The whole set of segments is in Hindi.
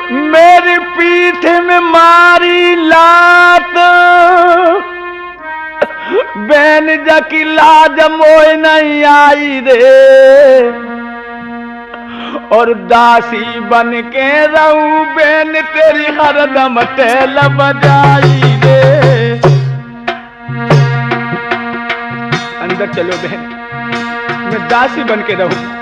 मेरी पीठ में मारी लात, बहन जकी लाज मोह नहीं आई रे, और दासी बन के रहूं बहन तेरी हरदम टहल बजाई रे। अंदर चलो बहन, मैं दासी बन के रहूं।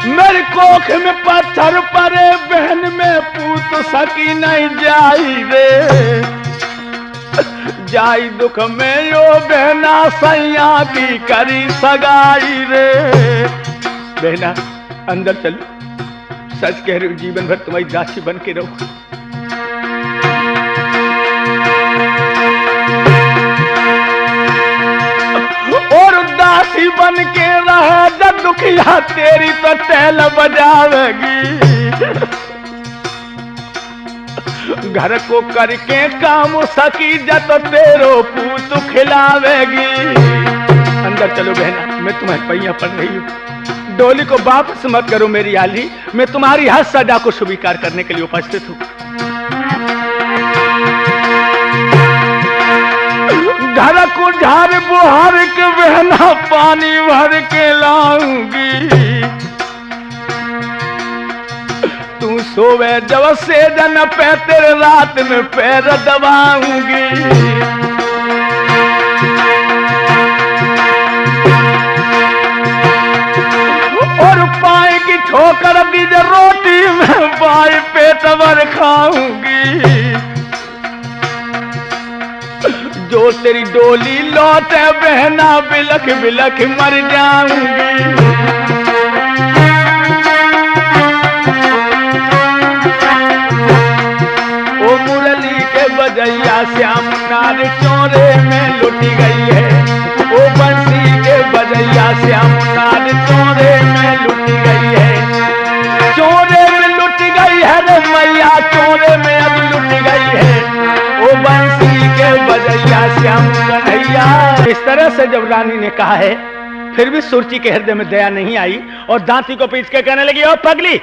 मेरी कोख में पत्थर पड़े बहन में पूत सकी नहीं जाई रे, जाई दुख में यो बहना सैया की करी सगाई रे। बहना अंदर चलो, सच कह रही हूं जीवन भर तुम्हारी दासी बन के रहूं। और दासी बन के रहे जब दुखिया तेरी तो टहल बजावेगी, घर को करके काम सकी जब तो तेरो पूत खिलावेगी। अंदर चलो बहना, मैं तुम्हारे पैया पड़ रही हूँ। डोली को वापस मत करो मेरी आली, मैं तुम्हारी हर सजा को स्वीकार करने के लिए उपस्थित हूँ। घर को झाड़ बुहार के बहना पानी भर के लाऊंगी, तू सोवे जब से जन पे तेरे रात में पैर दबाऊंगी। और पाए की ठोकर दीजिए रोटी में बाई पेट भर खाऊंगी, जो तेरी डोली लौटे बहना बिलख बिलख मर जाऊंगी। ओ मुरली के बजैया श्याम नार चोरे में लुटी गई है, ओ बंसी के बजैया श्याम नार चोरे में लुटी गई है, चोरे में लुटी गई है रे मैया, चोरे में अब लुटी गई है, ओ बंसी के बजैया श्याम कन्हैया। इस तरह से जब रानी ने कहा है, फिर भी सुरची के हृदय में दया नहीं आई और दांती को पीट के कहने लगी, ओ पगली,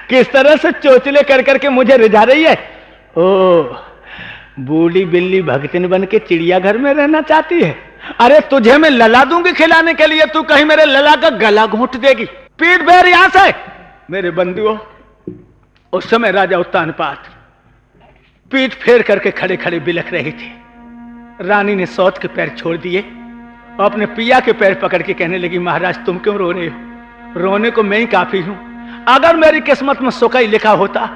किस तरह से चोचले कर करके मुझे रिझा रही है। ओ बूढ़ी बिल्ली भगतिन बन के चिड़ियाघर में रहना चाहती है। अरे तुझे मैं लला दूंगी खिलाने के लिए, तू कहीं मेरे लला का गला घोंट देगी। पीठ बेर यहां से। मेरे बंधुओं, उस समय राजा उत्तानपाद पीठ फेर करके खड़े खड़े बिलख रहे थे। रानी ने सौत के पैर छोड़ दिए और अपने पिया के पैर पकड़ के कहने लगी, महाराज तुम क्यों रो रहे हो? रोने को मैं ही काफी हूं। अगर मेरी किस्मत में सुख ही लिखा होता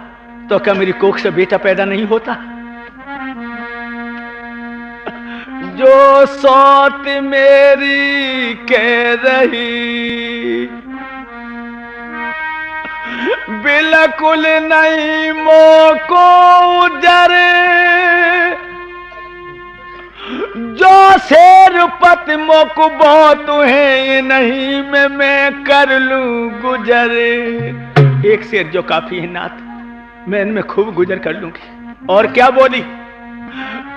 तो क्या मेरी कोख से बेटा पैदा नहीं होता? जो सौत मेरी कह रही बिल्कुल नहीं मोको उजरे, जो शेर पत मोक बहुत है नहीं मैं कर लूं गुजरे। एक शेर जो काफी है नाथ, मैं इनमें खूब गुजर कर लूंगी। और क्या बोली,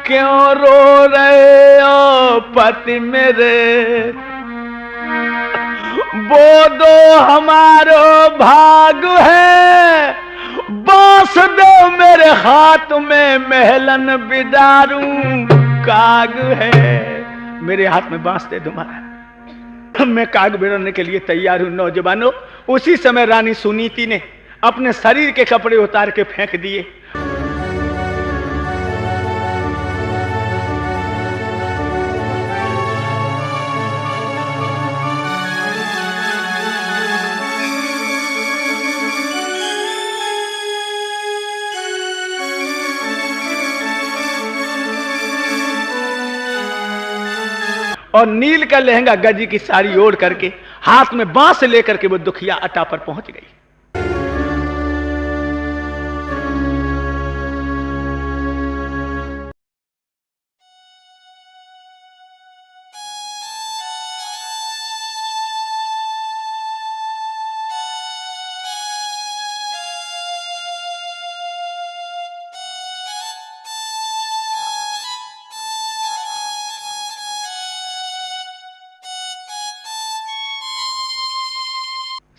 क्यों रो रहे हो पति मेरे, वो दो हमारो भाग है, बांस दो मेरे हाथ में महलन बिदारूं काग है। मेरे हाथ में बांस दे तुम्हारा, मैं काग बिड़ने के लिए तैयार हूं। नौजवानों, उसी समय रानी सुनीति ने अपने शरीर के कपड़े उतार के फेंक दिए। और नील का लहंगा गजी की साड़ी ओढ़ करके हाथ में बांस लेकर के वो दुखिया अटा पर पहुंच गई।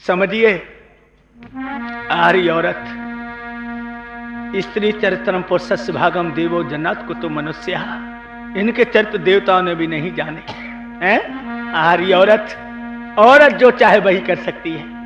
समझिए, आरी औरत, स्त्री चरित्रम पुरुषस्य भागम देवो जन्नत को तो मनुष्य, इनके चरित्र देवताओं ने भी नहीं जाने हैं। आरी औरत, औरत जो चाहे वही कर सकती है।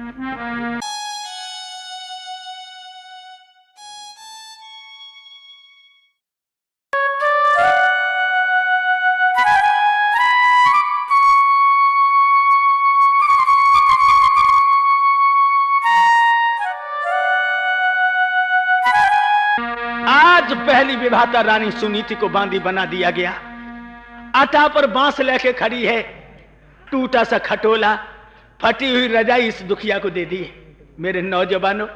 आज पहली विवाहता रानी सुनीति को बांदी बना दिया गया। अटा पर बांस लेके खड़ी है, टूटा सा खटोला, फटी हुई रजाई इस दुखिया को दे दी। मेरे नौजवानों,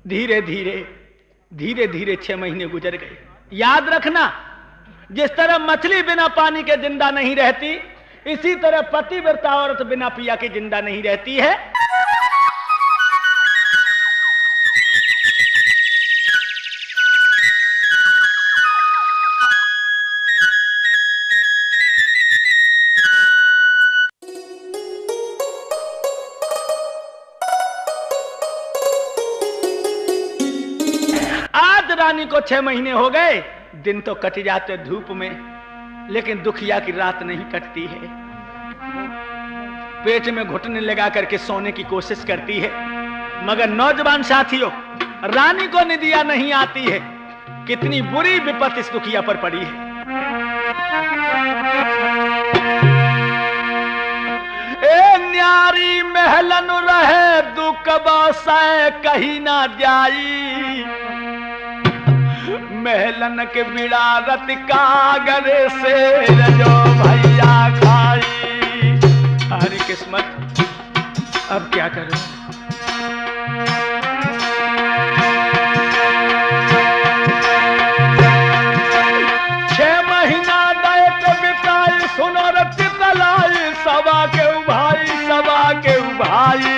धीरे धीरे धीरे धीरे 6 महीने गुजर गए। याद रखना, जिस तरह मछली बिना पानी के जिंदा नहीं रहती, इसी तरह पतिव्रता औरत बिना पिया के जिंदा नहीं रहती है। रानी को 6 महीने हो गए। दिन तो कट जाते धूप में, लेकिन दुखिया की रात नहीं कटती है। पेट में घुटने लगा करके सोने की कोशिश करती है, मगर नौजवान साथियों, रानी को निदिया नहीं आती है। कितनी बुरी विपत्ति इस दुखिया पर पड़ी है। ए न्यारी महलन रहे, दुख बसाए कहीं ना जाई, महलन के बिड़ारत कागर से जो भैया खाई। हरी किस्मत, अब क्या करूं? छह महीना दैत बिताई, सुनो रत तलाई, सवा के भाई, सवा के भाई।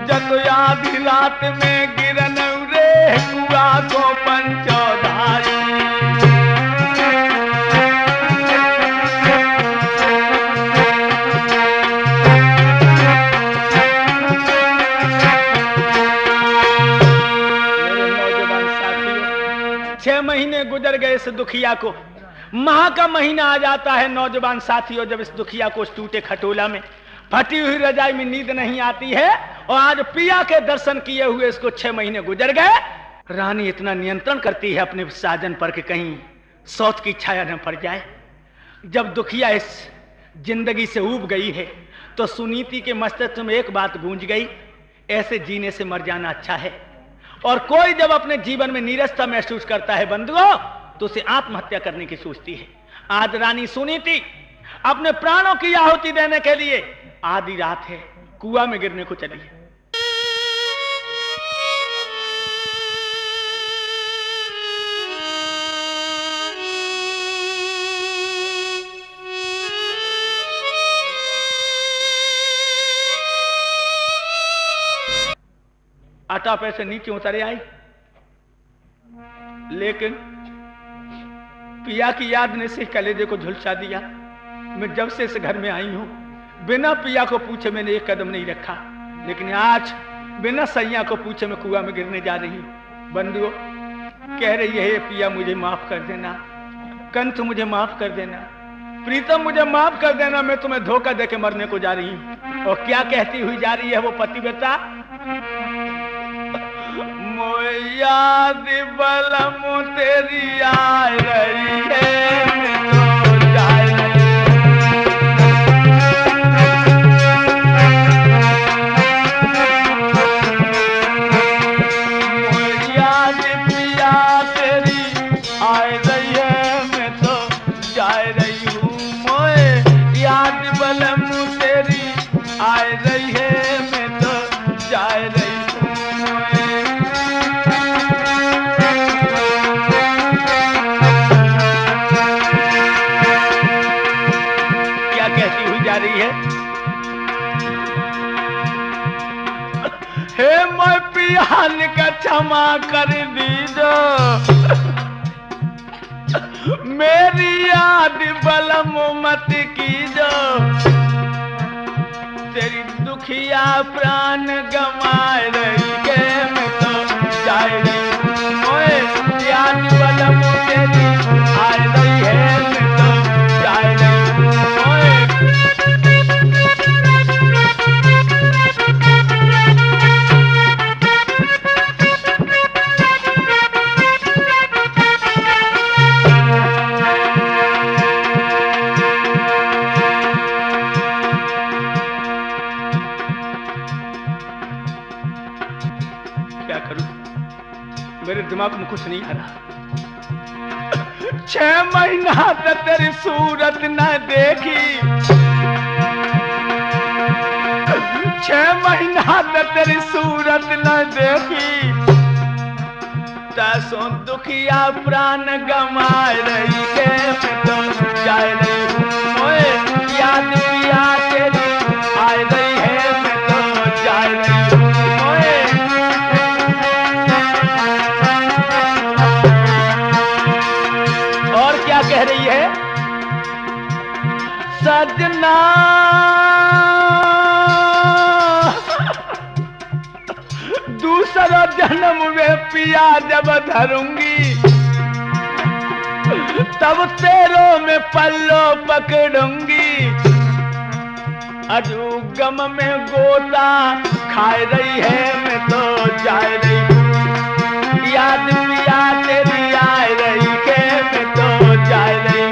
जब आधी रात में गिरन रे कुआ को पंचोधारी, मेरे नौजवान साथियों, 6 महीने गुजर गए इस दुखिया को। माह का महीना आ जाता है नौजवान साथियों, जब इस दुखिया को टूटे खटोला में, फटी हुई रजाई में नींद नहीं आती है। और आज पिया के दर्शन किए हुए इसको 6 महीने गुजर गए। रानी इतना नियंत्रण करती है अपने साजन पर कि कहीं सौत की छाया न पड़ जाए। जब दुखिया इस जिंदगी से ऊब गई है, तो सुनीति के मस्तिष्क में एक बात गूंज गई, ऐसे जीने से मर जाना अच्छा है। और कोई जब अपने जीवन में नीरसता महसूस करता है बंधुओं, तो उसे आत्महत्या करने की सोचती है। आज रानी सुनीति अपने प्राणों की आहुति देने के लिए आधी रात है, कुआं में गिरने को चली है। आटा पैसे नीचे उतरे आई, लेकिन पिया की याद ने से कलेजे को झुलसा दिया। मैं जब से इस घर में आई हूं, बिना पिया को पूछे मैंने एक कदम नहीं रखा, लेकिन आज बिना सैया को पूछे मैं कुआं में गिरने जा रही हूं। बंधुओं, कह रही है पिया मुझे माफ कर देना, कंठ मुझे माफ कर देना, प्रीतम मुझे माफ कर देना, मैं तुम्हें धोखा देके मरने को जा रही हूं। और क्या कहती हुई जा रही है वो पतिव्रता? याद बलम तेरी आ रही है, तो जाए याद पिया तेरी आ रही है, मैं तो जा रही हूँ। मोए याद बलम तेरी आ रही है, मैं तो जा रही हूँ। हे मैं पियान का क्षमा कर दीजो, मेरी याद बलम मत कीजो। दुखिया प्राण गंवाए रही के मैं तो जाए रही ओए याद बलम तेरी आए रही है मैं तो जाए रही ओए मेरे दिमाग में कुछ नहीं आ रहा। 6 महीना तक तेरी सूरत न देखी, 6 महीना तक तेरी सूरत न देखी, तैसो दुखिया प्राण गंवाए रही के मैं तो जाए रही ओए याद पिया तेरी आए रही है मैं तो जाए रही ओए कह रही है सजना दूसरा जन्म में पिया जब धरूंगी तब तेरों में पल्लो पकड़ूंगी अजू गम में गोता खाए रही है मैं तो जाए रही याद पिया तेरी आए रही के मैं तो जाए रही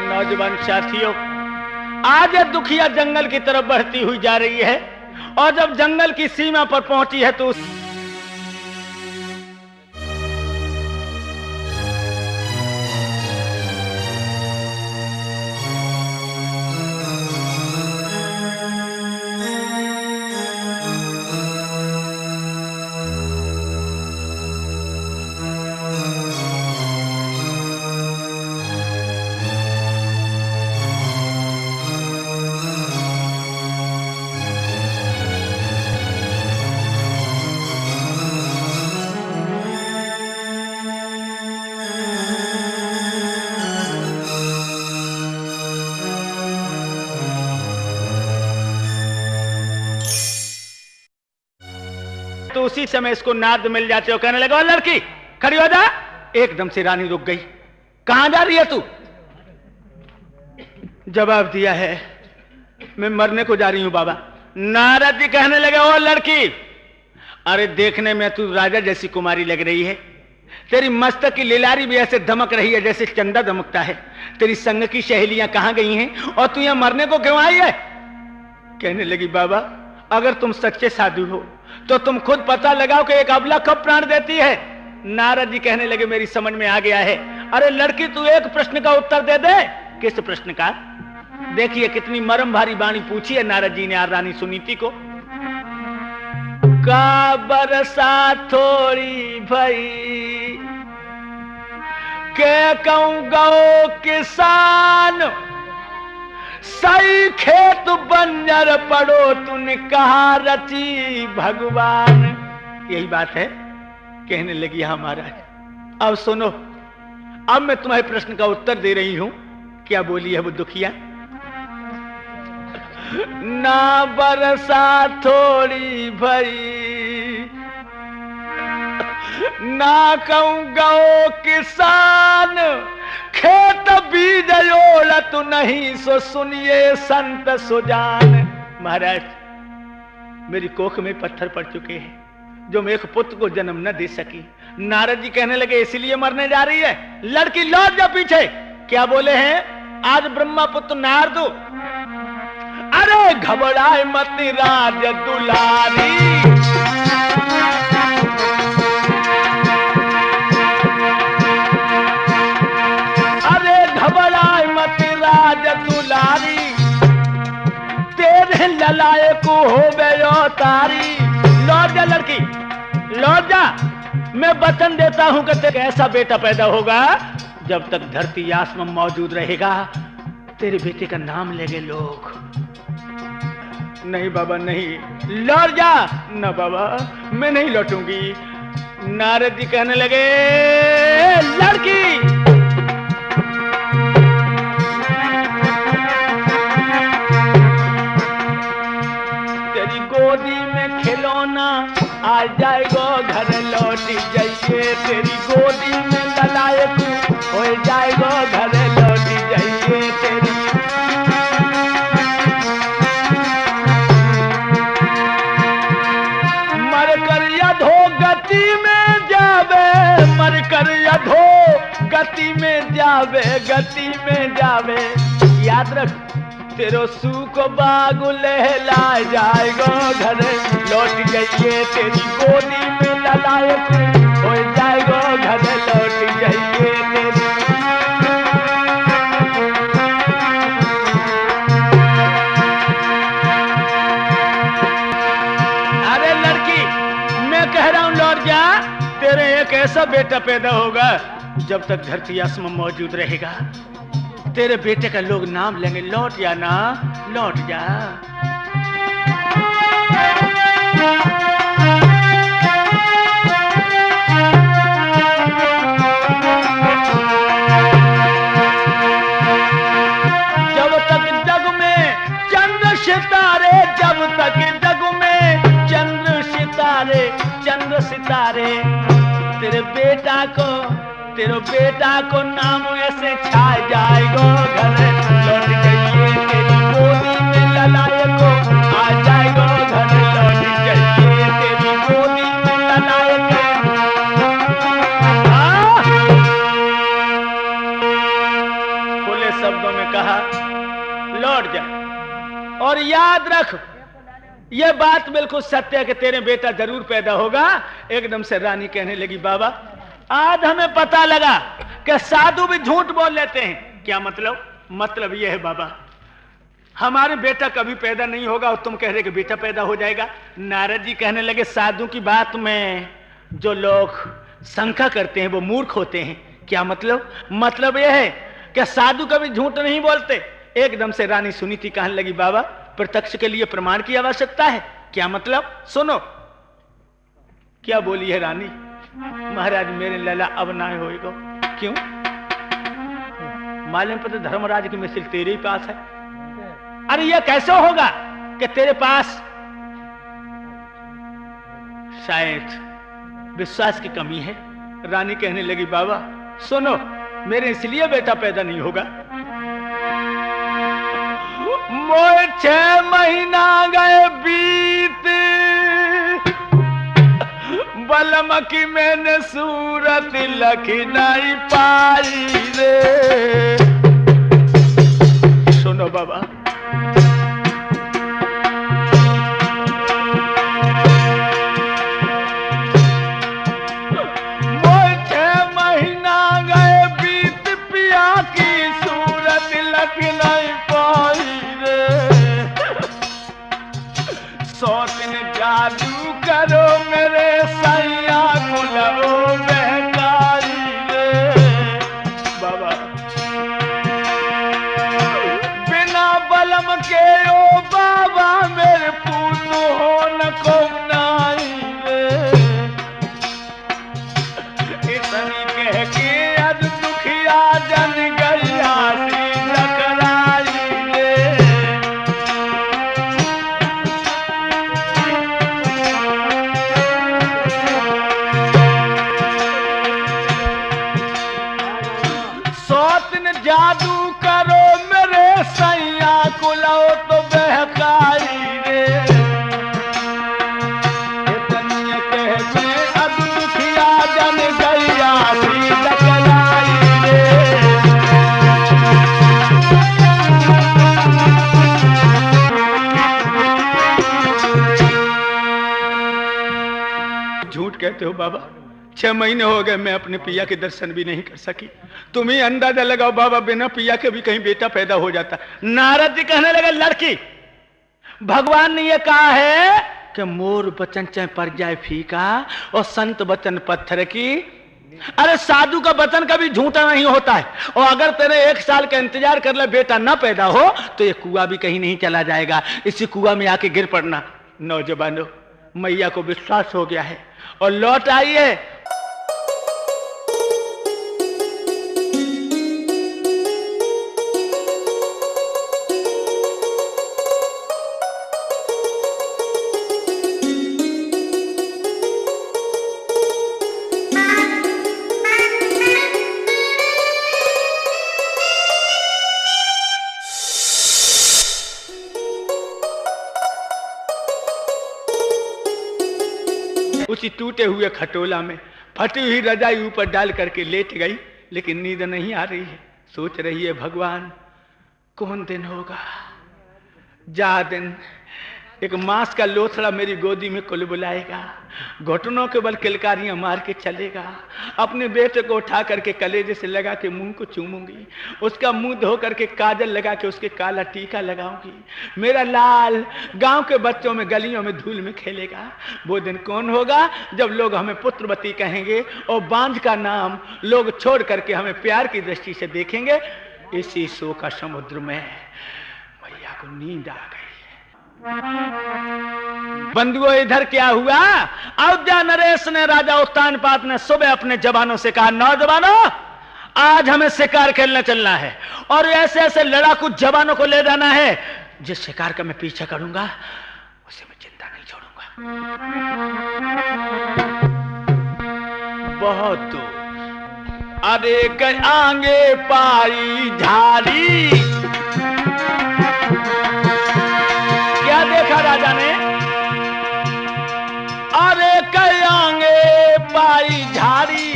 नौजवान साथियों, आज यह दुखिया जंगल की तरफ बढ़ती हुई जा रही है और जब जंगल की सीमा पर पहुंची है तो उसी समय इसको नारद मिल जाते हो, कहने लगा लड़की खड़ी हो जा। एकदम से रानी रुक गई। कहां जा रही है तू? जवाब दिया है मैं मरने को जा रही हूं बाबा। नारद जी कहने लगे ओ लड़की, अरे देखने में तू राजा जैसी कुमारी लग रही है, तेरी मस्तक की लिलारी भी ऐसे धमक रही है जैसे चंदा धमकता है। तेरी संग की सहेलियां कहां गई हैं और तू यहां मरने को क्यों आई है? कहने लगी बाबा अगर तुम सच्चे साधु हो तो तुम खुद पता लगाओ कि एक अबला कब प्राण देती है। नारद जी कहने लगे मेरी समझ में आ गया है। अरे लड़की तू एक प्रश्न का उत्तर दे दे। किस प्रश्न का? देखिए कितनी मरम भारी वाणी पूछी है नारद जी ने आज रानी सुनीति को। का बरसा थोड़ी भई के कहूं गो किसान, सही खेत बंजर पड़ो तूने कहा रची भगवान। यही बात है। कहने लगी हाँ महाराज। अब सुनो, अब मैं तुम्हारे प्रश्न का उत्तर दे रही हूं। क्या बोली है वो दुखिया? ना बरसा थोड़ी भई ना कहूं गो किसान, खेत बीज ओलत नहीं सो सुनिए संत सुजान। महाराज मेरी कोख में पत्थर पड़ चुके हैं जो मैं एक पुत्र को जन्म न दे सकी। नारद जी कहने लगे इसलिए मरने जा रही है? लड़की लौट जा पीछे। क्या बोले हैं? आज ब्रह्मा पुत्र नारद, अरे घबराए मत राज दुलारी, अरे घबराए मत राज दुलारी, तेरे ललाए को हो गयो तारी। लौट जा लड़की लौट जा। मैं वचन देता हूं कि तेरे ऐसा बेटा पैदा होगा जब तक धरती आसमान मौजूद रहेगा तेरे बेटे का नाम लेंगे लोग। नहीं बाबा नहीं, लौट जा। न बाबा मैं नहीं लौटूंगी। नारद जी कहने लगे लड़की तेरी गोदी में खिलौना आ जाएगो घर लौट जाइए, तेरी गोदी में ललाए तू हो जाएगो घर लौट जाइए। तेरी गति में जावे, मर कर यधो गति में जावे, गति में जावे। याद रख तेरो सूख बाग लहला जाएगो घर लौट जाइए, तेरी गोदी में ललाए हो जाएगो घर लौट जाइए। तेरी अरे लड़की मैं कह रहा हूं लौट जा। तेरे एक ऐसा बेटा पैदा होगा जब तक धरती आसमान मौजूद रहेगा तेरे बेटे का लोग नाम लेंगे। लौट जा ना, लौट जा। जब तक जग में चंद्र सितारे, जब तक जग में चंद्र सितारे तेरे बेटा को नाम ऐसे छा जाएगा घर लौट जाइए, तेरी गोदी में ललाए को आ जाएगा घर लौट जाइए, तेरी गोदी में ललाए को। खुले शब्दों में कहा लौट जा। और याद रख ये बात बिल्कुल सत्य है कि तेरे बेटा जरूर पैदा होगा। एकदम से रानी कहने लगी बाबा आज हमें पता लगा कि साधु भी झूठ बोल लेते हैं। क्या मतलब? मतलब ये है बाबा हमारे बेटा कभी पैदा नहीं होगा और तुम कह रहे कि बेटा पैदा हो जाएगा। नारद जी कहने लगे साधु की बात में जो लोग शंका करते हैं वो मूर्ख होते हैं। क्या मतलब? मतलब यह है कि साधु कभी झूठ नहीं बोलते। एकदम से रानी सुनीति कहने लगी बाबा प्रत्यक्ष के लिए प्रमाण की आवश्यकता है। क्या मतलब? सुनो क्या बोली है रानी। महाराज मेरे लला अब ना होएगा। क्यों? मालूम पता धर्मराज की मिसाल तेरे ही पास है। अरे यह कैसे होगा कि तेरे पास शायद विश्वास की कमी है। रानी कहने लगी, बाबा सुनो, मेरे इसलिए बेटा पैदा नहीं होगा। मोए 6 महीना गए बीत, बलम की मैंने सूरत लखी नहीं पाई रे। सुनो बाबा, मोए 6 महीना गए बीत, पिया की सूरत लखी नहीं पाई रे। 100 दिन जादू करो मेरे सैया कुलओ बहकाई रे। बाबा बिना बलम के ओ बाबा मेरे पूत हो न को नाई रे। इतनी कह के अद दुखिया जन गैया सी टकराई रे। जादू करो मेरे सैया कुलाओ तो बहकाई रे। इतनी कह के अब दुखिया जन गैया सी टकराई रे। झूठ कहते हो बाबा, 6 महीने हो गए मैं अपने पिया के दर्शन भी नहीं कर सकी। तुम ही अंदाजा लगाओ बाबा, बिना पिया के भी कहीं बेटा पैदा हो जाता। नारद जी कहने लगे, लड़की, भगवान ने ये कहा है कि मोर वचन चाहे पड़ जाए फीका और संत वचन पत्थर की। अरे साधु का वचन कभी झूठा नहीं होता है। और अगर तेरे 1 साल का इंतजार कर ले बेटा ना पैदा हो तो ये कुआं भी कहीं नहीं चला जाएगा। इसी कुआं में आके गिर पड़ना। नौजवानों, मैया को विश्वास हो गया है और लौट आई है। उसी टूटे हुए खटोला में फटी हुई रजाई ऊपर डाल करके लेट गई, लेकिन नींद नहीं आ रही है। सोच रही है, भगवान कौन दिन होगा, जा दिन एक मांस का लोथड़ा मेरी गोदी में कुलबुलाएगा, घुटनों के बल किलकारियां मार के चलेगा, अपने बेटे को उठा करके कलेजे से लगा के मुंह को चूमूंगी, उसका मुंह धो करके काजल लगा के उसके काला टीका लगाऊंगी, मेरा लाल गांव के बच्चों में गलियों में धूल में खेलेगा। वो दिन कौन होगा जब लोग हमें पुत्रवती कहेंगे और बांझ का नाम लोग छोड़ करके हमें प्यार की दृष्टि से देखेंगे। इसी शोक का समुद्र में मैया को नींद आ गई। बंधुओं, इधर क्या हुआ? अयोध्या नरेश ने, राजा उत्तानपाद ने सुबह अपने जवानों से कहा, नौजवानों आज हमें शिकार खेलने चलना है और ऐसे ऐसे लड़ाकू जवानों को ले जाना है, जिस शिकार का मैं पीछा करूंगा उसे मैं चिंता नहीं छोड़ूंगा। बहुत दूर अरे आगे पाई झाड़ी, क्या देखा राजा ने? अरे कयांगे पाई झाड़ी,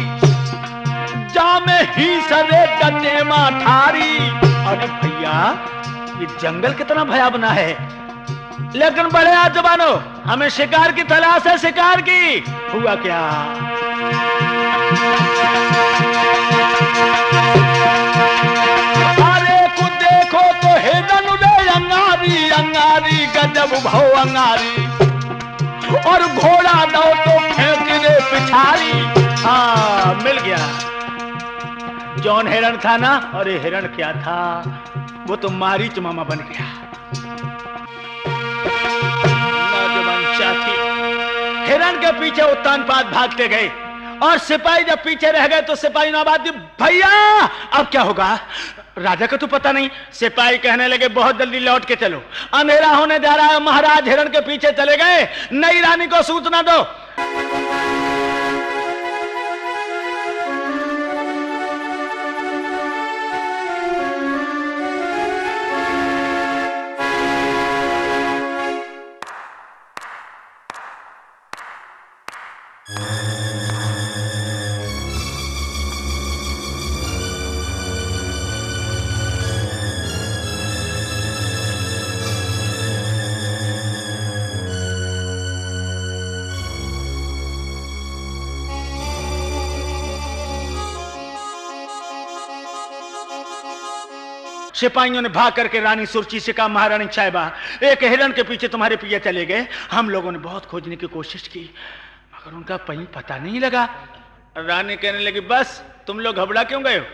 जामे ही सरे डटे माठारी। अरे भैया ये जंगल कितना भयावना है, लेकिन बड़े जवानों हमें शिकार की तलाश है, शिकार की। हुआ क्या? अरे को देखो तो हिरन रे अंगारी, अंगारी गजब भाव अंगारी, और घोड़ा दो तो फेंक दे पिछाड़ी। हाँ मिल गया, जौन हिरण था ना, अरे हिरण क्या था, वो तो मारीच मामा बन गया। नौजवान साथी हिरण के पीछे उत्तानपाद भागते गए और सिपाही जब पीछे रह गए तो सिपाही ने आवाज दी, भैया अब क्या होगा? राजा को तो पता नहीं। सिपाही कहने लगे, बहुत जल्दी लौट के चलो, अंधेरा होने जा रहा है। महाराज हिरण के पीछे चले गए, नई रानी को सूचना दो। सिपाहियों ने भाग करके रानी सुरची से कहा, महारानी साहिबा, एक हिरण के पीछे तुम्हारे पिया चले गए। हम लोगों ने बहुत खोजने की कोशिश की मगर उनका कहीं पता नहीं लगा। रानी कहने लगी, बस तुम लोग घबरा क्यों गए हो?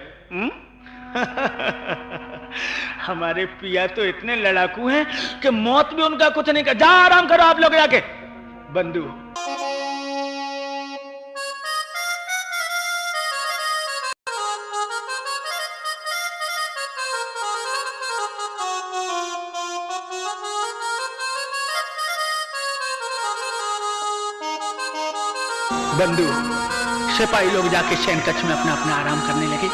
हमारे पिया तो इतने लड़ाकू हैं कि मौत भी उनका कुछ नहीं कर। जा आराम करो आप लोग जाके। बंधु, बंधु, सिपाही लोग जाके शयन कक्ष में अपना अपना आराम करने लगे।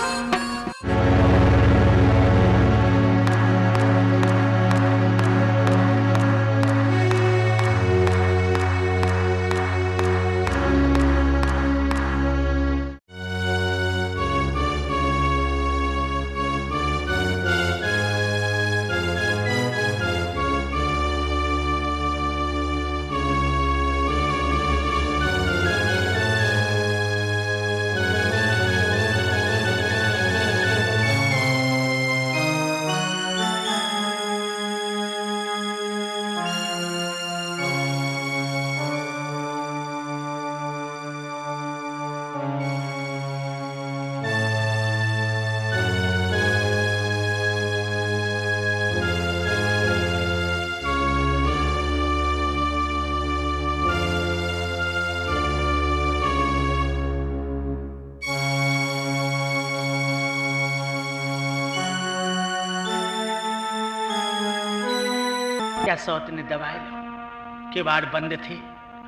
क्या सौत ने दबाए लो, किवाड़ बंद थे।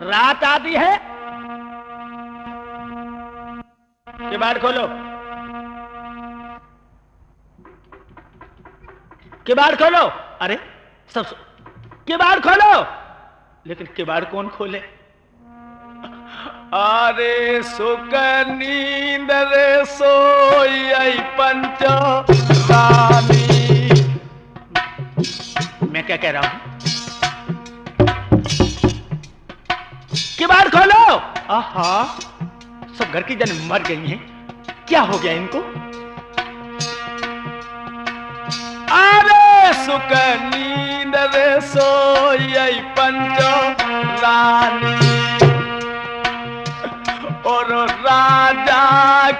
रात आती है, किवाड़ खोलो, किवाड़ खोलो। अरे सब किवाड़ खोलो, लेकिन किवाड़ कौन खोले? अरे सुख नींद रे सोई पंचो रानी। मैं क्या कह रहा हूं? किवाड़ खोलो। आहा, सब घर की जन मर गई हैं, क्या हो गया इनको? अरे सुख नींद रे सोई पंचो रानी, और राजा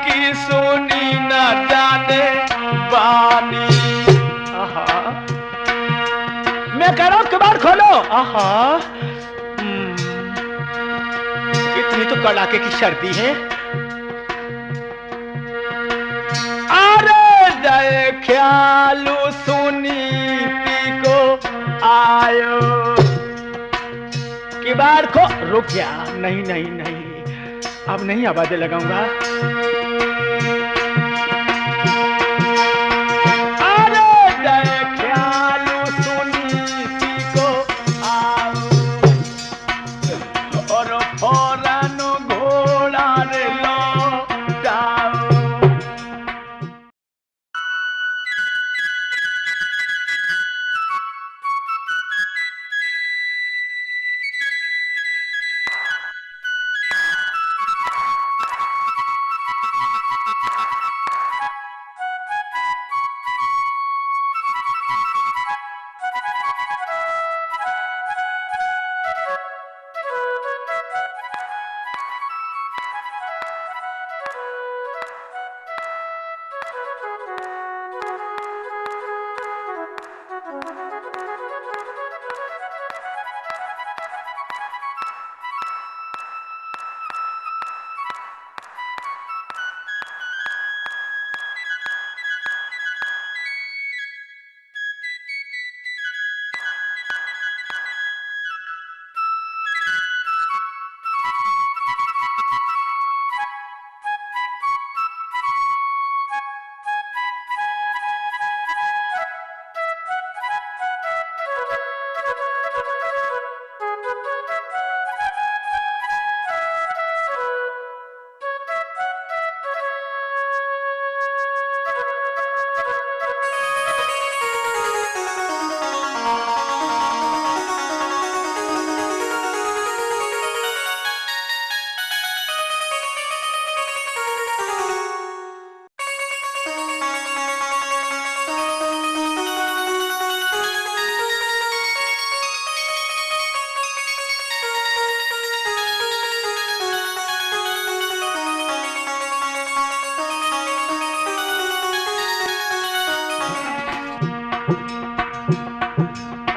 की सुनी न जाने बानी। आहा, मैं कह रहा हूं किवाड़ खोलो। आहा, इतनी तो कड़ाके की सर्दी है। अरे जय ख्यालू सुनीति को आयो। किवाड़ को रुक गया। नहीं नहीं नहीं, अब नहीं आवाजें लगाऊंगा।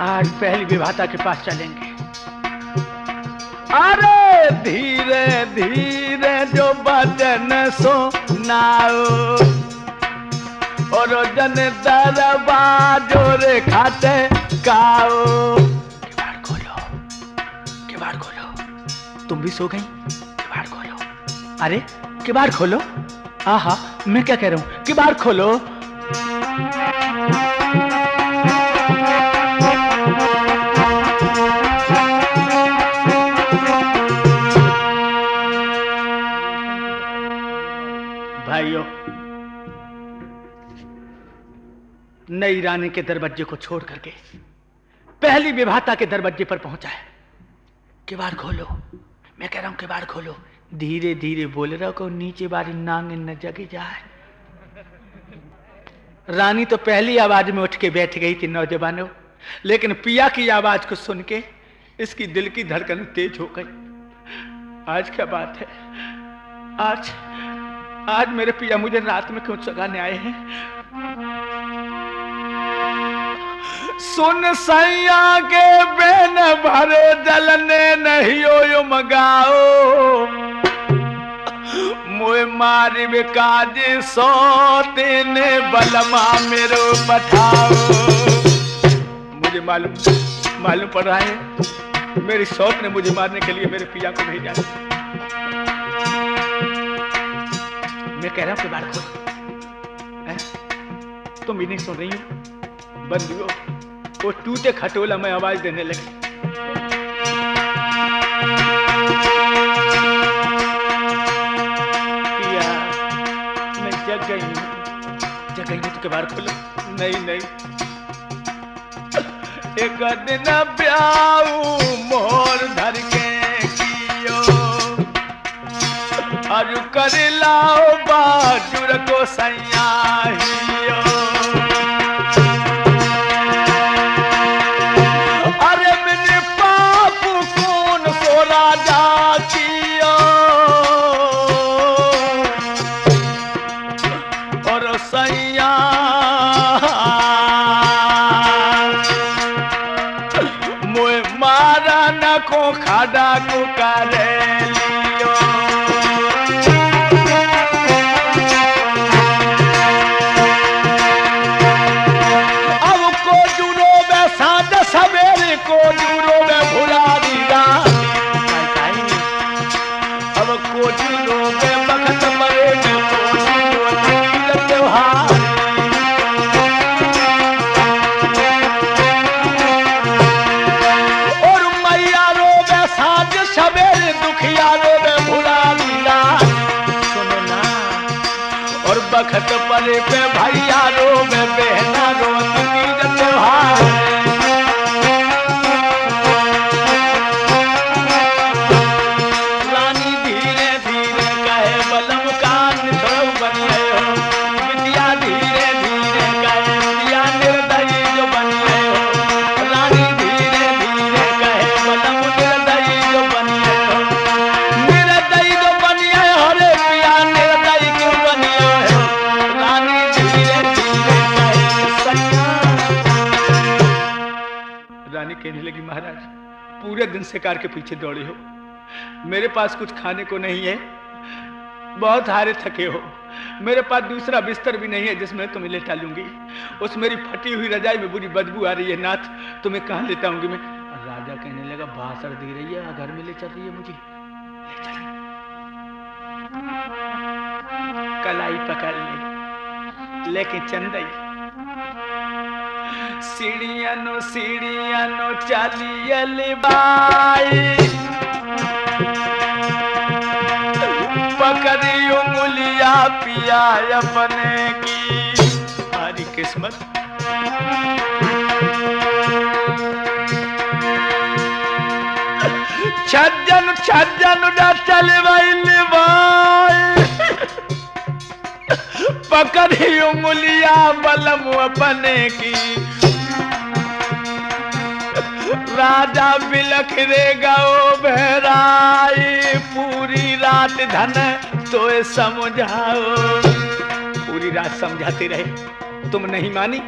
आज पहली विवाहता के पास चलेंगे। अरे धीरे धीरे जो बजन सुनाओ और जन दरबाजो रे खाते काओ। किवाड़ खोलो, किवाड़ खोलो। तुम भी सो गई? किवाड़ खोलो। अरे किवाड़ खोलो। आहा, मैं क्या कह रहा हूं? किवाड़ खोलो। भाइयों, नई रानी के दरवाजे को छोड़ करके पहली विवाहता के दरवाजे पर पहुंचा है। किवाड़ खोलो, मैं कह रहा हूं किवाड़ खोलो। धीरे धीरे बोल रहा को नीचे बारी नांग न जगी जाए। रानी तो पहली आवाज में उठ के बैठ गई थी नौजवानों, लेकिन पिया की आवाज को सुन के इसकी दिल की धड़कन तेज हो गई। आज क्या बात है? आज मेरे पिया मुझे रात में क्यों जगाने आए हैं? सुन सैया के बेन भरे जलने नहीं हो मगाओ, मोए मारी बेकाज सोते ने बलमा मेरो पठाओ। मुझे मालूम पड़ रहा है मेरी सौत ने मुझे मारने के लिए मेरे पिया को भेजा। मैं कह रहा हूं कि बात खोलो। तुम भी नहीं सुन रही हो? बंदियों, वो टूटे खटोला में आवाज देने लगी। पिया, मैं जग गई हूं तो के बार खोलो। नहीं, एक दिन ब्याऊ मोर धर के और कर लाओ बाजुर को सैया हियो। अरे मेरे पाप कौन सो राजा कियो और सैया मोए मारा न को खाड़ा को करे लियो। सवेरे को जूरो में भुला दिया, अब को जूरो में बखत मरे में त्योहार। और मैया रो में साँझ सवेरे दुखिया रो में भुला दिया। सुनो ना, और बखत परे पे भैया रो में बहना रो त्योहार। कहने लगी, महाराज पूरे दिन शिकार के पीछे दौड़े हो, मेरे पास कुछ खाने को नहीं है, बहुत हारे थके हो, मेरे पास दूसरा बिस्तर भी नहीं है जिसमें तुम्हें लेटा लूंगी। उस मेरी फटी हुई रजाई में बुरी बदबू आ रही है, नाथ तुम्हें कहाँ लेटा हूंगी मैं? राजा कहने लगा, भाषण दे रही है, घर में ले चल रही है मुझे, ले चल। कलाई पकड़ ले, लेकिन चंदई सीढ़ियानो चालियल बाई, पकड़ी उंगलिया पिया अपने की। हरी किस्मत छज्जन चल बाई, पकड़ी उंगलिया बलम अपने की। राजा बिलख रे गो बहराई, पूरी रात धन तो समझाओ। पूरी रात समझाते रहे, तुम नहीं मानी,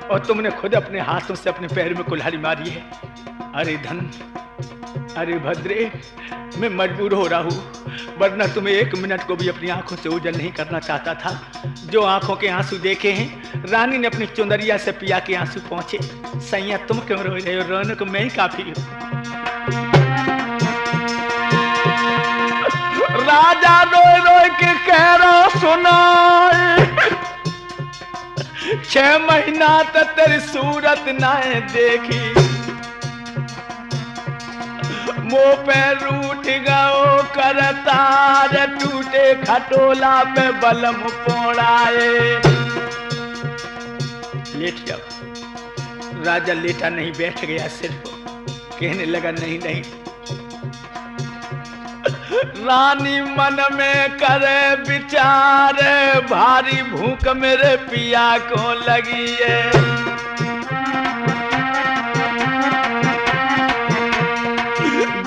और तुमने खुद अपने हाथों से अपने पैर में कुल्हाड़ी मारी है। अरे धन, अरे भद्रे, मैं मजबूर हो रहा हूँ, वरना तुम्हें एक मिनट को भी अपनी आंखों से ओझल नहीं करना चाहता था। जो आंखों के आंसू देखे हैं, रानी ने अपनी चुंदरिया से पिया के आंसू पहुंचे। सैया तुम क्यों रो रहे हो? रोने को मैं ही काफी हूँ। राजा रोए रोए के कह रहा सुना, 6 महीना तक तेरी सूरत ना देखी, मुंह पे रूठ गओ करतार, टूटे खटोला पे बलम पोड़ाए। लेट जाओ। राजा लेटा नहीं, बैठ गया सिर्फ, कहने लगा नहीं नहीं। रानी मन में करे विचार, भारी भूख मेरे पिया को लगी है।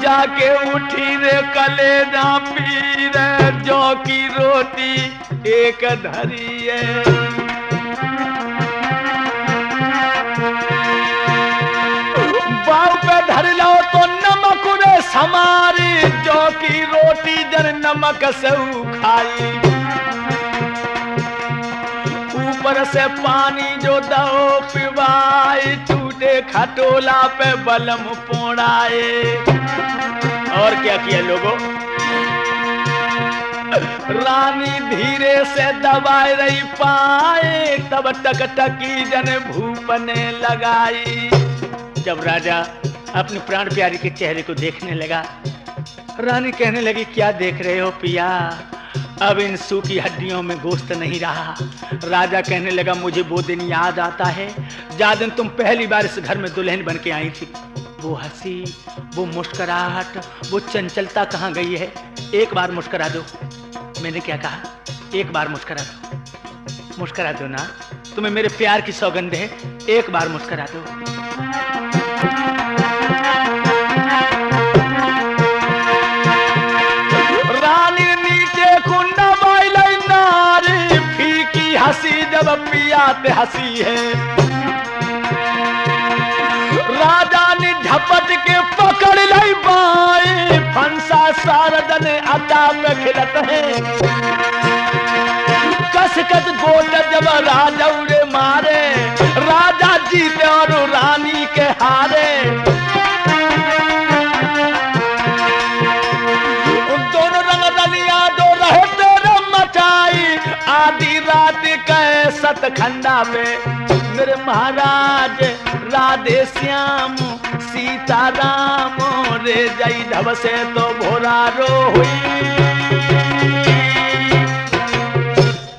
जाके उठी रे कलेजा पी रे, जौ की रोटी एक धरी है। बाव पे धर लो तो नमक रे समारी, जौ की रोटी जन नमक से खाई। ऊपर से पानी जो दो पिवाई, टूटे खटोला पे बलम पोड़ाए। और क्या किया लोगों? रानी धीरे से दबाए रही पाए, तब टक टकी जन भूपने लगाई। जब राजा अपने प्राण प्यारी के चेहरे को देखने लगा, रानी कहने लगी क्या देख रहे हो पिया? अब इन सूखी हड्डियों में गोश्त नहीं रहा। राजा कहने लगा मुझे वो दिन याद आता है, जा दिन तुम पहली बार इस घर में दुल्हन बन के आई थी। वो हंसी, वो मुस्कुराहट, वो चंचलता कहाँ गई है? एक बार मुस्कुरा दो। मैंने क्या कहा? एक बार मुस्कुरा दो, मुस्कुरा दो ना, तुम्हें मेरे प्यार की सौगंध है, एक बार मुस्कुरा दो। रानी नीचे कुंडा बाई नारी, फीकी हंसी जब पिया ते हंसी है। राजा ने झपट के पकड़ लाई बाई, फंसा सारदन अता पे खिलत है। कसकस गोट जब राजा उड़े मारे, राजा जीते और रानी के हारे। उन दोनों रंगदलियां जो रहे तेरे मचाई, आधी रात के सतखंडा पे मेरे महाराज राधे श्याम सीताराम रे जाई ढब से तो भोरा रो हुई।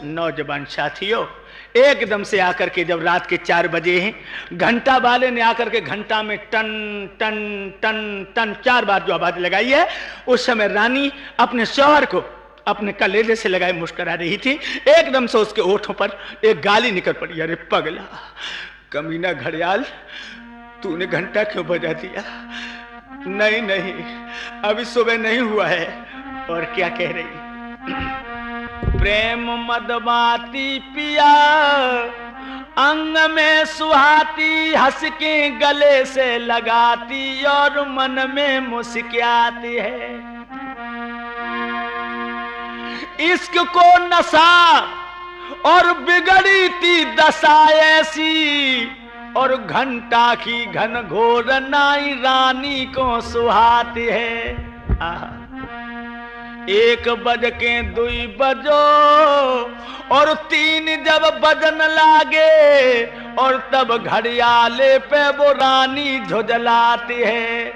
नौजवान साथियों, एकदम से आकर के जब रात के 4 बजे हैं, घंटा वाले ने आकर के घंटा में टन टन टन टन 4 बार जो आवाज लगाई है, उस समय रानी अपने शौहर को अपने कलेजे से लगाए मुस्कुरा रही थी। एकदम से उसके ओठों पर एक गाली निकल पड़ी, अरे पगला, कमीना घड़ियाल, तूने घंटा क्यों बजा दिया? नहीं नहीं, अभी सुबह नहीं हुआ है। और क्या कह रही? प्रेम मदमाती पिया, अंग में सुहाती, हंस के गले से लगाती और मन में मुस्कुराती है। इश्क को नशा और बिगड़ी थी दशा ऐसी, और घंटा की घन घोर नाई रानी को सुहाती है। 1 बज के 2 बजो और 3 जब बजन लागे, और तब घड़ियाले पे वो रानी झुझलाती है।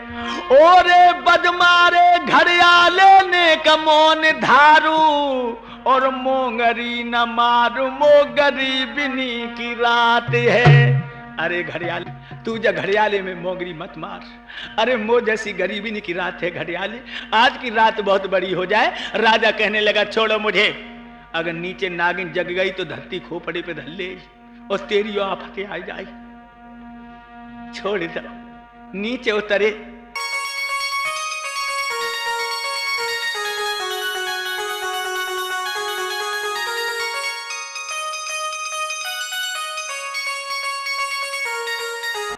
ओरे बज मारे घड़ियाले ने कमोन धारू, और मोंगरी न मारू मो गरीबनी की रात है। अरे घड़ियाले, तू जा घड़ियाले में मोंगरी मत मार। अरे मो जैसी गरीबनी की रात है घड़ियाले, आज की रात बहुत बड़ी हो जाए। राजा कहने लगा छोड़ो मुझे, अगर नीचे नागिन जग गई तो धरती खोपड़े पे धर ले और तेरी आफतें आ जाए। छोड़ दो, नीचे उतरे।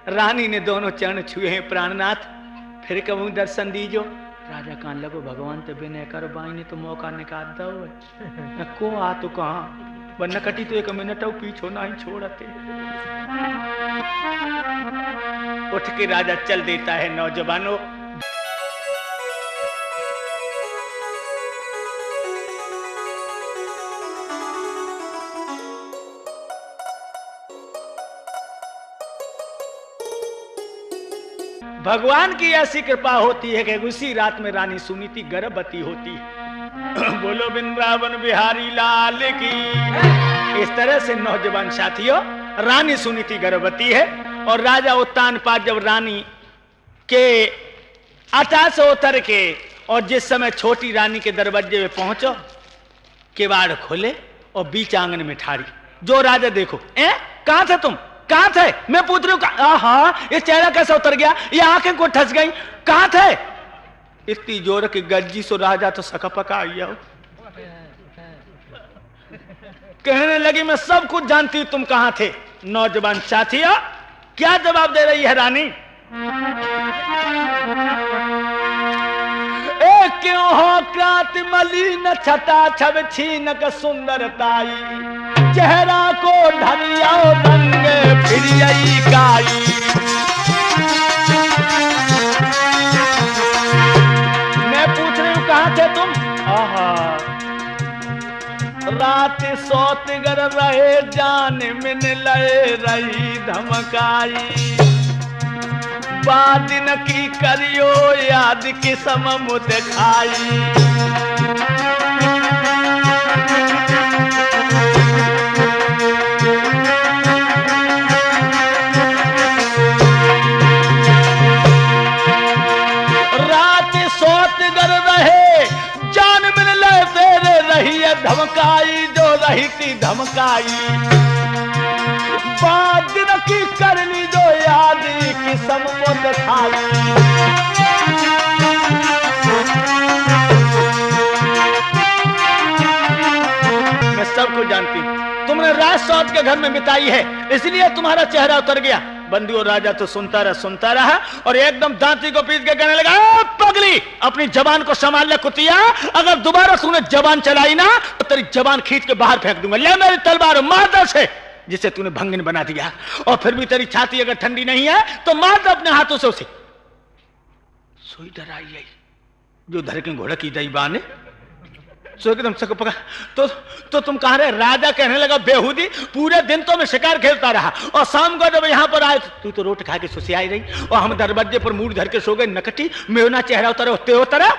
रानी ने दोनों चरण छुए हैं प्राणनाथ, फिर कहूं दर्शन दीजो। राजा कान लगो भगवान तो विनय करो, बाई ने तो मौका निकाल दो को आ तो कहा वरना कटी तो 1 मिनट पीछो ना ही छोड़ते। उठ के राजा चल देता है। नौजवानों, भगवान की ऐसी कृपा होती है कि उसी रात में रानी सुनीति गर्भवती होती है। बोलो वृंदावन बिहारी लाल की। इस तरह से नौजवान साथियों, रानी सुनीति गर्भवती है और राजा उत्तानपाद जब रानी के अटा से उतर के और जिस समय छोटी रानी के दरवाजे में पहुंचो, किवाड़ खोले और बीच आंगन में ठारी। जो राजा देखो, कहां थे तुम, कहां थे? मैं पूछ रही हूं। हाँ, ये चेहरा कैसे उतर गया, ये आंखें को ठस गई, कहां थे? इतनी जोर की गज्जी सो राजा तो सका पका आया। कहने लगी मैं सब कुछ जानती हूं, तुम कहां थे? नौजवान साथिया, क्या जवाब दे रही है रानी? क्यों हो क्रांति मलिन छटा छब छीन का सुंदरताई, चेहरा को ढलिया रंग फिर यही गाई। मैं पूछ रही हूं कहां थे तुम? रात सोत गर रहे जान मिन लए रही धमकाई, बादिन की करियो याद की समम दिखाई। रात सोत गर रहे जान मिन ले तेरे रही है धमकाई, जो रही थी धमकाई। बादिन की करनी जो याद की समो दिखाई। मैं सबको जानती हूं, तुमने रात सौत के घर में बिताई है, इसलिए तुम्हारा चेहरा उतर गया। बंदी और राजा तो सुनता रहा और एकदम दांती को पीट के कहने लगा, पगली अपनी जबान को संभाल ले कुतिया, अगर दोबारा तूने जबान चलाई ना तो तेरी जबान खींच के बाहर फेंक दूंगा। ले मेरी तलवार मार दे उसे जिसे तूने भंगिन बना दिया, और फिर भी तेरी छाती अगर ठंडी नहीं है तो मार दे अपने हाथों से उसे। सोई डराई आई जो धर के घोड़ा की दई बाने, सो एकदम सको पका। तो तुम कहां रहे? राजा कहने लगा, बेहूदी पूरे दिन तो मैं शिकार खेलता रहा और शाम को जब यहां पर आए तू तो रोटी खा के सुसियाई रही और हम दरवाजे पर मुंह धर के सो गए। नकटी मेवना चेहरा उतरा होते उतरा।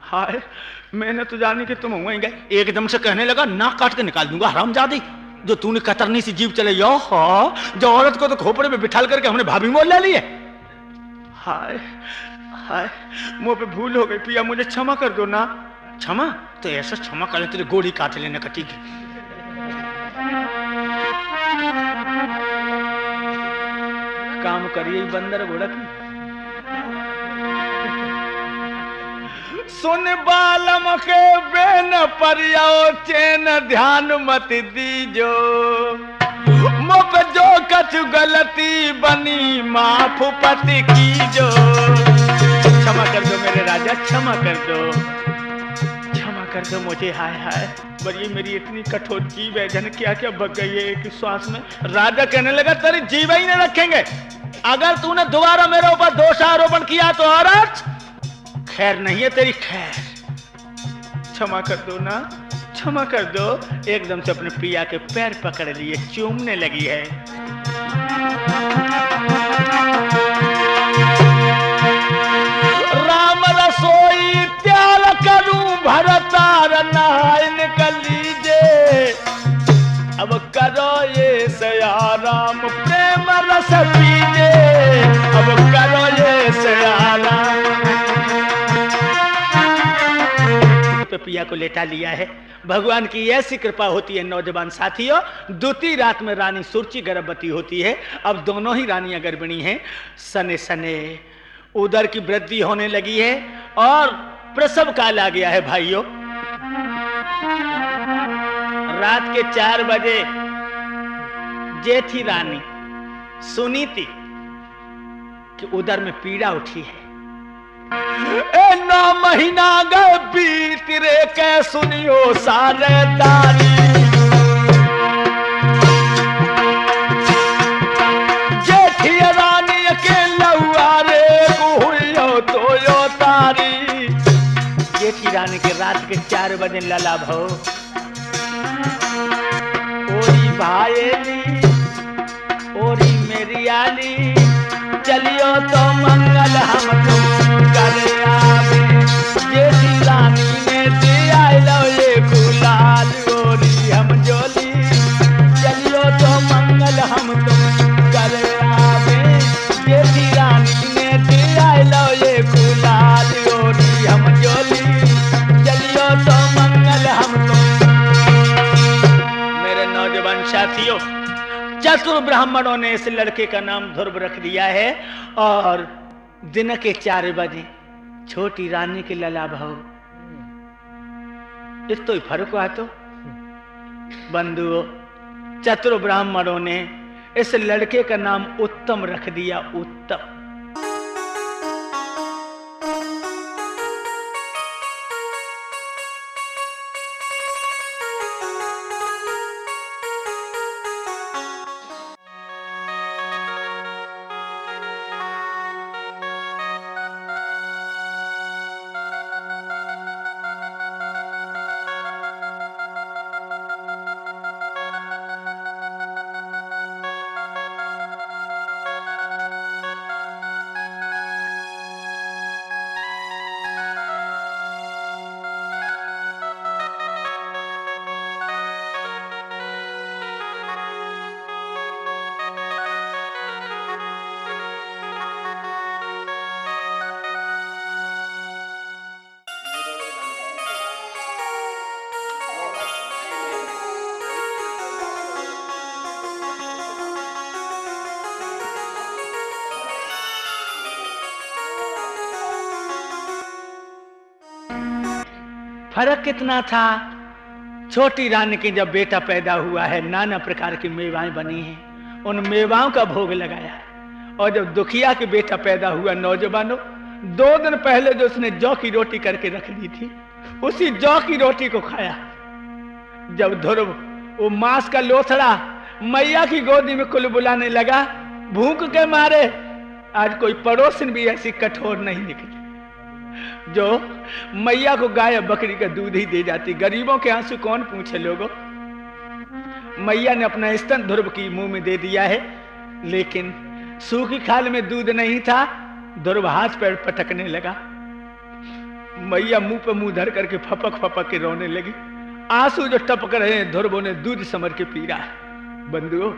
हाय, मैंने तो जानी कि तुम वहीं गए। एकदम से कहने लगा, नाक काट के निकाल दूंगा हरामजादी, जो तूने कतरनी सी जीभ चले। जो औरत को तो खोपड़े में बिठाल करके हमने भाभी मोल ले ली है। हाय हाय, मुंह पे भूल हो गई पिया, मुझे क्षमा कर दो ना। क्षमा? तो ऐसा क्षमा कर ले, तेरे गोली काट लेने कटी की। काम करिए बंदर घोड़ा की। सुन बालम के बेन परियो चैन ध्यान मत दीजो, मुझ जो कछु गलती बनी माफ पति कीजो। क्षमा कर दो मेरे राजा, क्षमा कर दो, क्षमा कर दो मुझे। हाय हाय, बड़ी मेरी इतनी कठोर जीव है, जन क्या क्या बग गई है एक श्वास में। राजा कहने लगा, तेरी जीव ही नहीं रखेंगे अगर तूने दोबारा मेरे ऊपर दोषारोपण किया तो। औरत खैर नहीं है तेरी, खैर क्षमा कर दो ना, क्षमा कर दो। एकदम से अपने पिया के पैर पकड़ लिए, चूमने लगी है। राम रसोई त्याल करूं भरतार नहाय निकल लीजे, अब करो ये सया राम प्रेम रस पीजे, अब करो ये सया राम। पे पिया को लेटा लिया है। भगवान की ऐसी कृपा होती है नौजवान साथियों। दूसरी रात में रानी सुरची गर्भवती होती है। अब दोनों ही रानियां गर्भिणी हैं। सने सने उदर की वृद्धि होने लगी है और प्रसव काल आ गया है। भाइयों, रात के 4 बजे जेठी रानी सुनी थी कि उधर में पीड़ा उठी है। ए 9 महीना गए बीत रे के सुनियो सारे दारी, जेठी रानी के लौआ रे गुहियो तो यो तारी। जेठी रानी के रात के 4 बजे लला भो, ओरी भाईली ओरी मेरी आली, चलियो तो मंगल हम तुम कर आवे। जेठी रानी ने दिया लो ये गुलाल ओरी हम जोली, चलियो तो मंगल हम तुम कर आवे। जेठी रानी ने दिया लो ये गुलाल ओरी हम जोली, चलियो तो मंगल हम तुम। मेरे नौजवान साथियों, चतुर ब्राह्मणों ने इस लड़के का नाम ध्रुव रख दिया है। और दिन के 4 बजे छोटी रानी के लला भाव, इस तो ही फर्क हुआ। तो बंधुओं, चतुर ब्राह्मणों ने इस लड़के का नाम उत्तम रख दिया, उत्तम। फर्क कितना था। छोटी रानी की जब बेटा पैदा हुआ है, नाना प्रकार की मेवाएं बनी हैं, उन मेवाओं का भोग लगाया है। और जब दुखिया की बेटा पैदा हुआ, नौजवानों, 2 दिन पहले जो उसने जौ की रोटी करके रख दी थी, उसी जौ की रोटी को खाया। जब ध्रुव वो मांस का लोथड़ा मैया की गोदी में कुलबुलाने लगा, भूख के मारे आज कोई पड़ोसन भी ऐसी कठोर नहीं निकली जो मैया को गाय बकरी का दूध ही दे जाती। गरीबों के आंसू कौन पूछे लोगों। मैया ने अपना स्तन ध्रुव की मुंह में दे दिया है, लेकिन सूखी खाल में दूध नहीं था। ध्रुव हाथ पैर पटकने लगा। मैया मुंह पे मुंह धर करके फपक फपक के रोने लगी। आंसू जो टपक रहे हैं, ध्रुव ने दूध समझ के पी रहा है। बंधुओं,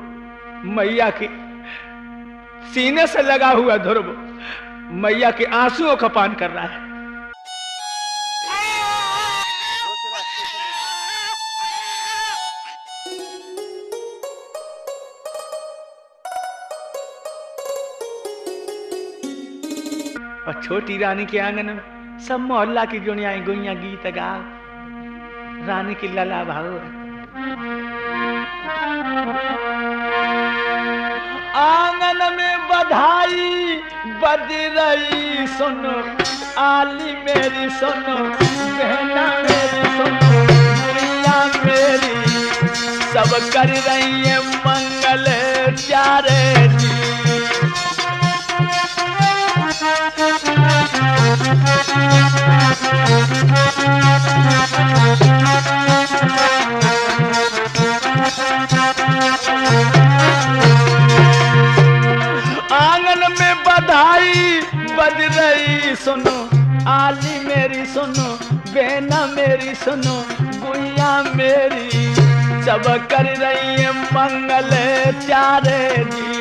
मैया की सीने से लगा हुआ ध्रुव मैया के आंसुओं का पान कर रहा है। और छोटी रानी के आंगन में सब मोहल्ला की गुनिया गुइया गीत गा, रानी की लला भाव। आंगन में बधाई बज रही सुनो, आली मेरी सुनो, बहना मेरी सुनो, गुड़िया मेरी, सब कर रही है मंगल चारे जी। आंगन में बधाई बज रही सुनो, आली मेरी सुनो, बहना मेरी सुनो, गुइया मेरी, सब कर रही है मंगल चारे जी।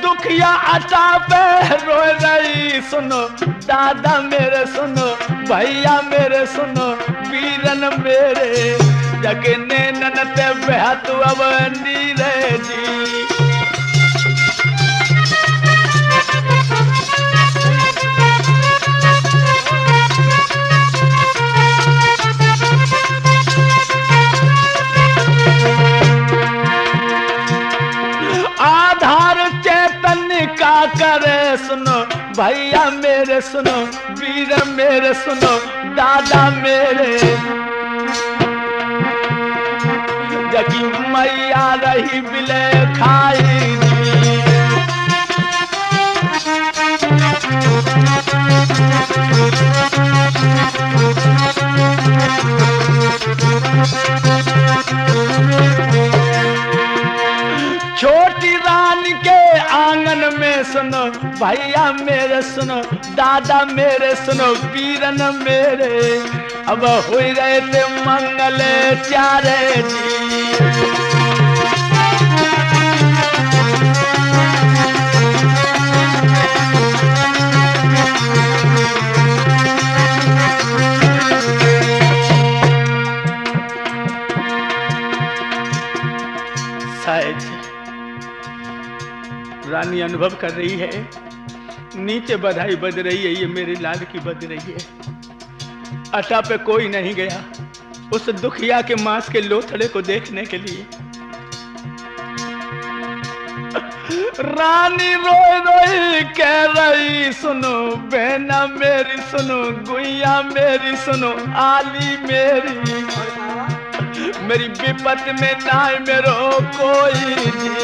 दुखिया आटा पे रो रही सुनो, दादा मेरे सुनो, भैया मेरे सुनो, वीरन मेरे, जगने ननते बेहतु अब नीरे जी। सुनो भैया मेरे सुनो, वीर मेरे सुनो, दादा मेरे, जगी मैया रही बिले खाई जी। छोटी रानी के आंगन में सुनो भैया मेरे सुनो, दादा मेरे सुनो, वीरन मेरे, अब हो रहे थे मंगल चारे जी। रानी अनुभव कर रही है, नीचे बधाई बज रही है, ये मेरी लाल की बज रही है। अटा पे कोई नहीं गया उस दुखिया के मांस के लोथड़े को देखने के लिए। रानी रोई रोई कह रही सुनो बहना मेरी सुनो, गुइया मेरी सुनो, आली मेरी, मेरी विपत में ना मेरो कोई जी।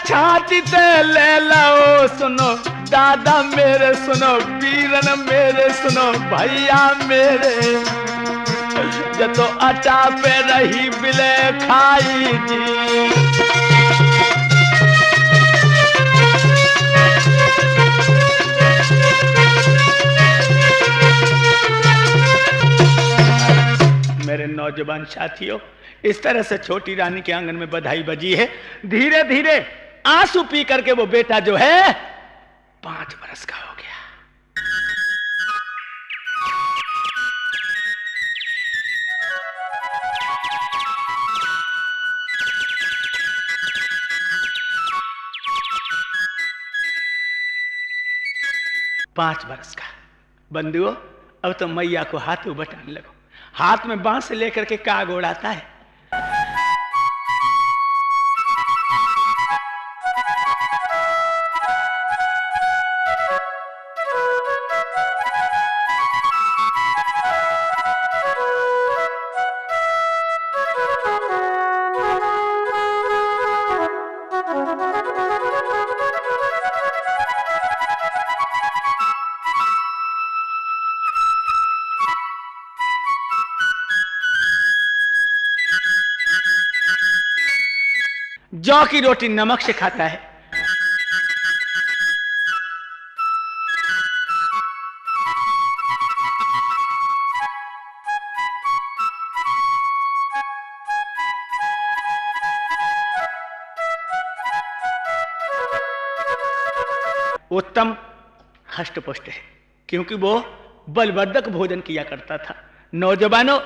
छाती ते ले लो सुनो दादा मेरे सुनो, वीरन मेरे सुनो, भैया मेरे, जतो अटा पे रही बिले खाई जी। मेरे नौजवान साथियों, इस तरह से छोटी रानी के आंगन में बधाई बजी है। धीरे धीरे आंसू पी करके वो बेटा जो है 5 बरस का हो गया। पांच बरस का। बंधुओं, अब तो मैया को हाथ बटाने लगो। हाथ में बांस लेकर के काग उड़ाता है। जौ की रोटी नमक से खाता है। उत्तम हष्टपुष्ट है क्योंकि वो बलवर्धक भोजन किया करता था। नौजवानों,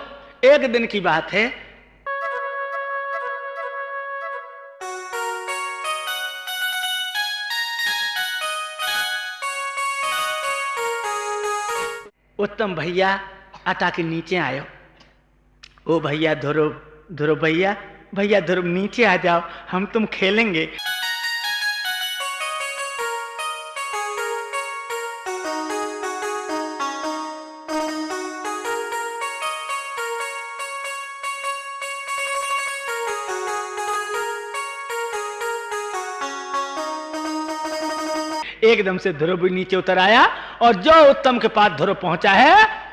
एक दिन की बात है, उत्तम भैया आटा के नीचे आयो। ओ भैया ध्रुव, ध्रुव भैया, भैया ध्रुव नीचे आ जाओ, हम तुम खेलेंगे। एकदम से ध्रुव भी नीचे उतर आया और जो उत्तम के पास ध्रुव पहुंचा है,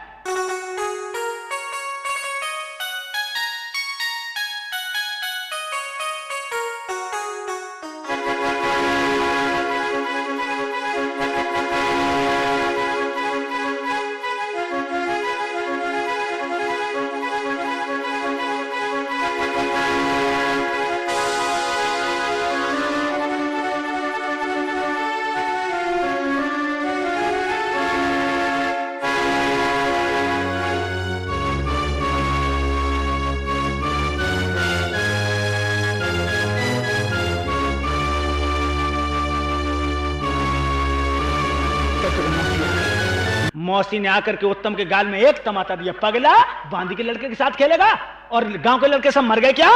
मौसी ने आकर के उत्तम के गाल में एक तमाचा दिया। पगला, बांदी के लड़के के साथ खेलेगा और गांव के लड़के सब मर गए क्या?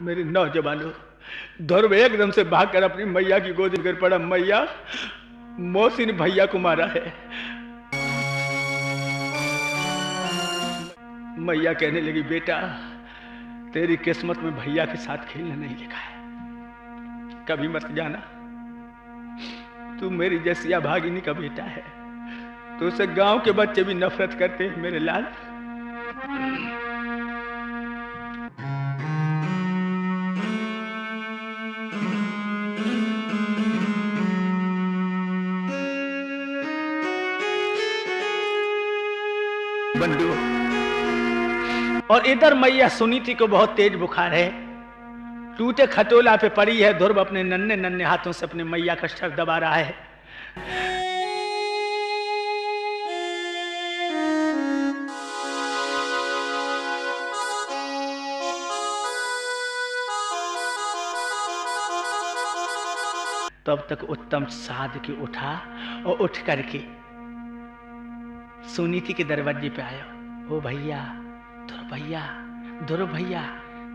मेरे नौजवानों, ध्रुव एकदम से भागकर अपनी मैया की गोद में गिर पड़ा। मैया, मौसी ने भैया को मारा है। मैया कहने लगी, बेटा तेरी किस्मत में भैया के साथ खेलना नहीं लिखा है, कभी मत जाना। तू मेरी जैसी अभागिनी का बेटा है, तो उसे गांव के बच्चे भी नफरत करते हैं मेरे लाल। बंधु, और इधर मैया सुनीति को बहुत तेज बुखार है, टूटे खटोला पे पड़ी है। ध्रुव अपने नन्हे नन्हे हाथों से अपने मैया का सर दबा रहा है। तब तक उत्तम साध के उठा और उठ करके सुनीति के दरवाजे पे आया। ओ भैया, ध्रुव भैया,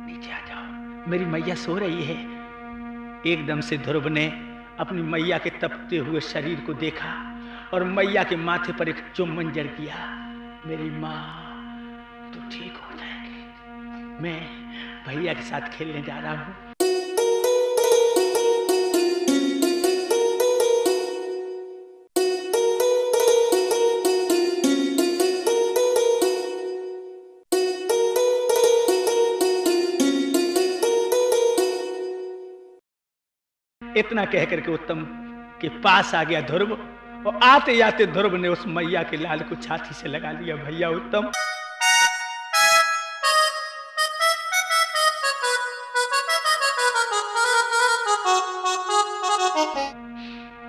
नीचे आ जाओ, मेरी मैया सो रही है। एकदम से ध्रुव ने अपनी मैया के तपते हुए शरीर को देखा और मैया के माथे पर एक चुम्बन जड़ किया। मेरी माँ, तू ठीक हो जाएगी, मैं भैया के साथ खेलने जा रहा हूँ। इतना कहकर के उत्तम के पास आ गया ध्रुव, और आते आते ध्रुव ने उस मैया के लाल को छाती से लगा लिया। भैया उत्तम,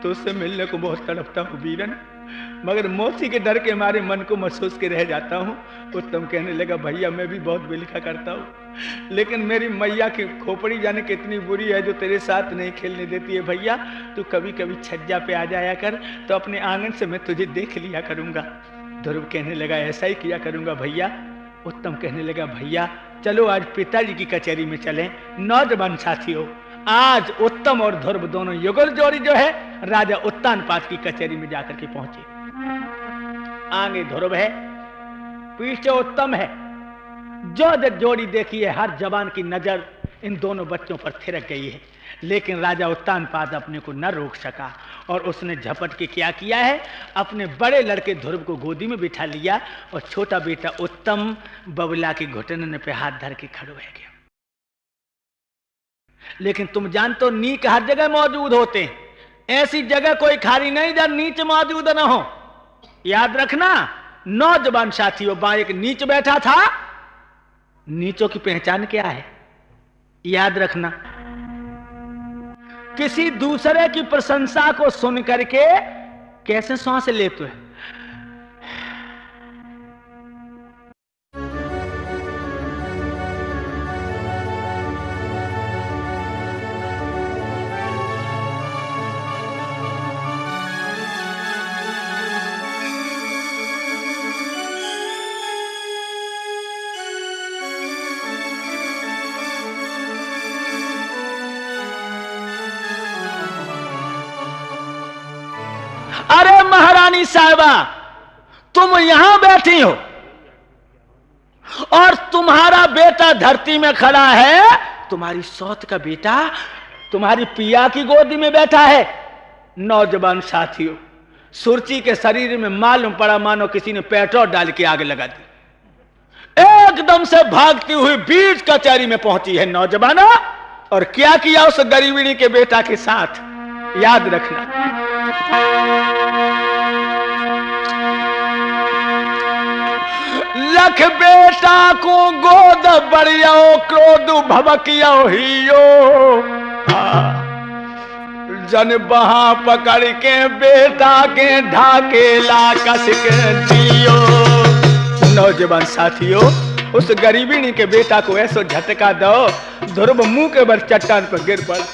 तो उससे मिलने को बहुत तड़पता हूँ वीरन, मगर मौसी के डर के हमारे मन को महसूस के रह जाता हूँ। उत्तम कहने लगा, भैया मैं भी बहुत बेलिखा करता हूँ, लेकिन मेरी मैया की खोपड़ी जाने कितनी बुरी है जो तेरे साथ नहीं खेलने देती है। भैया तू कभी कभी छज्जा पे आ जाया कर, तो अपने आंगन से मैं तुझे देख लिया करूंगा। ध्रुव कहने लगा, ऐसा ही किया करूंगा भैया। उत्तम कहने लगा, भैया चलो आज पिताजी की कचहरी में चलें। नौजवान साथियों, आज उत्तम और ध्रुव दोनों युगल जोड़ी जो है राजा उत्तानपाद की कचहरी में जाकर के पहुंचे। आगे ध्रुव है, पीछे उत्तम है। जो जोड़ी देखी है, हर जवान की नजर इन दोनों बच्चों पर थिरक गई है, लेकिन राजा उत्तानपाद अपने को न रोक सका और उसने झपट के क्या किया है, अपने बड़े लड़के ध्रुव को गोदी में बिठा लिया और छोटा बेटा उत्तम बबला के घुटने पे हाथ धर के खड़े हो गया। लेकिन तुम जानते हो, नीच हर जगह मौजूद होते हैं, ऐसी जगह कोई खाली नहीं जब नीच मौजूद न हो। याद रखना नौजवान साथियों, वहां एक नीच बैठा था। नीचों की पहचान क्या है, याद रखना, किसी दूसरे की प्रशंसा को सुन करके कैसे सांस लेते हैं। अरे महारानी साहिबा, तुम यहां बैठी हो और तुम्हारा बेटा धरती में खड़ा है। तुम्हारी सौत का बेटा तुम्हारी पिया की गोदी में बैठा है। नौजवान साथियों, सुरची के शरीर में मालूम पड़ा मानो किसी ने पेट्रोल डाल के आग लगा दी। एकदम से भागती हुई बीच कचहरी में पहुंची है नौजवाना, और क्या किया उस गरीबिणी के बेटा के साथ, याद रखना। लख बेटा को गोद बड़ियो, क्रोध भवकियो हियो, जन बहा पकड़ के बेटा के ढाकेला कस के दियो। नौजवान साथियों, उस गरीबिणी के बेटा को ऐसा झटका दो, ध्रुव मुंह के बल चट्टान पर गिर पड़ा।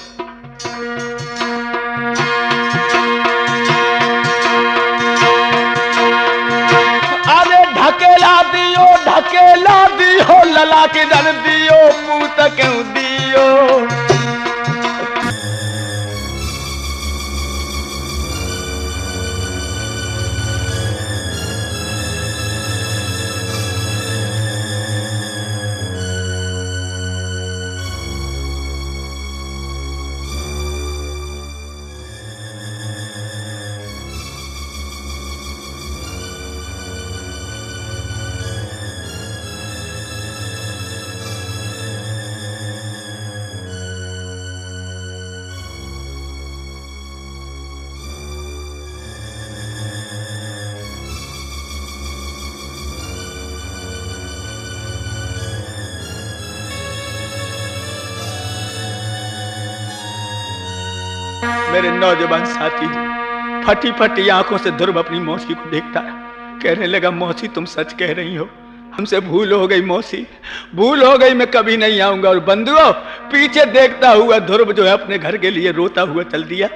अरे ढकेला दियो लला के दन दियो, पूत क्यों दियो। मेरे नौजवान साथी, फटी फटी आंखों से ध्रुव अपनी मौसी को देखता, कहने लगा, मौसी तुम सच कह रही हो, हमसे भूल हो गई मौसी, भूल हो गई, मैं कभी नहीं आऊंगा। और बंधुओं, पीछे देखता हुआ ध्रुव जो है अपने घर के लिए रोता हुआ चल दिया।